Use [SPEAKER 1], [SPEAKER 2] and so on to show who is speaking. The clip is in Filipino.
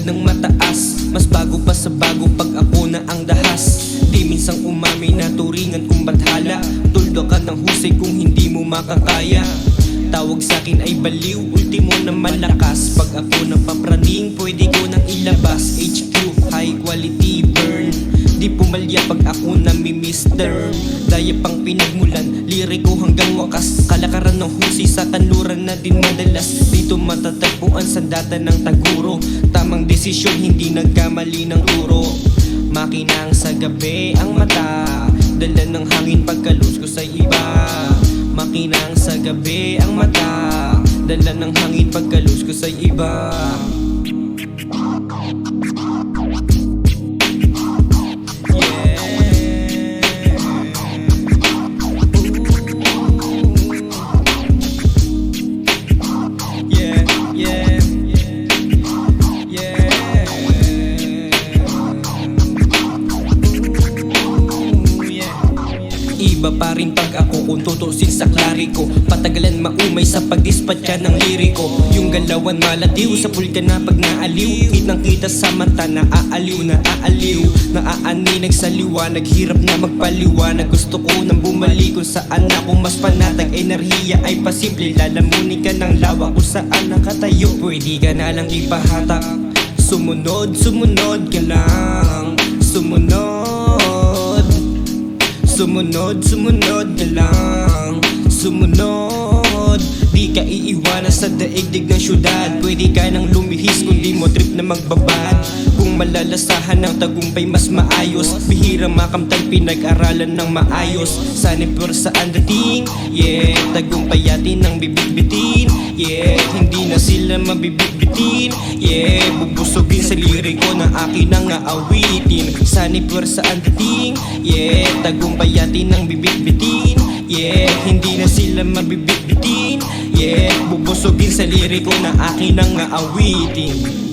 [SPEAKER 1] Tulad ng mataas, mas bago pa sa bago pag ako na ang dahas. Di minsang umami na turingan kung bathala. Tuldo ka ng husay kung hindi mo makakaya. Tawag sa'kin ay baliw, ultimo na malakas. Pag ako ng papraning, pwede ko nang ilabas. HQ, high quality burn. Di pumalya pag ako nami-mister. Daya pang pinagmulan, liriko hanggang wakas. Kalakaran ng husay sa kanluran na din madalas. Dito matatagpuan sa data ng taguro. Tamang desisyon, hindi nagkamali ng turo. Makinang sa gabi ang mata, dala ng hangin pagkalus ko sa iba. Makinang sa gabi ang mata, dala ng hangin pagkalus ko sa iba. Iba pa rin pag ako kung tutusin sa klariko. Patagalan maumay sa pagdispatcha ng liriko. Yung galawan malatiw sa pulka na pag naaliw. Kitang kita sa mata na aaliw, na aaliw. Naaaninag sa liwanag, hirap na magpaliwanag. Gusto ko nang bumalik kung saan ako mas panatag. Enerhiya ay pasimple, lalamunin ka ng lawa kung saan nakatayo. Pwede ka na lang ipahatak. Sumunod, sumunod ka lang. Sumunod, sumunod, sumunod ka lang. Sumunod, di ka iiwanan sa daigdig ng syudad. Pwede ka nang lumihis kung di mo trip na magbabad. Kung malalasahan ng tagumpay mas maayos. Bihira makamtang pinag-aralan ng maayos. Sana'y saan dating, yeah. Tagumpay atin ang bibigbitin, yeah. Hindi na sila mabibigbitin, yeah. Bubusogin sa liriko ng akin ang aawitin. Sana'y saan dating, yeah. Tagumpay atin ang bibigbitin, yeah. Hindi na sila mabibigbitin, yeah. Bubusogin sa liriko ng akin ang aawitin.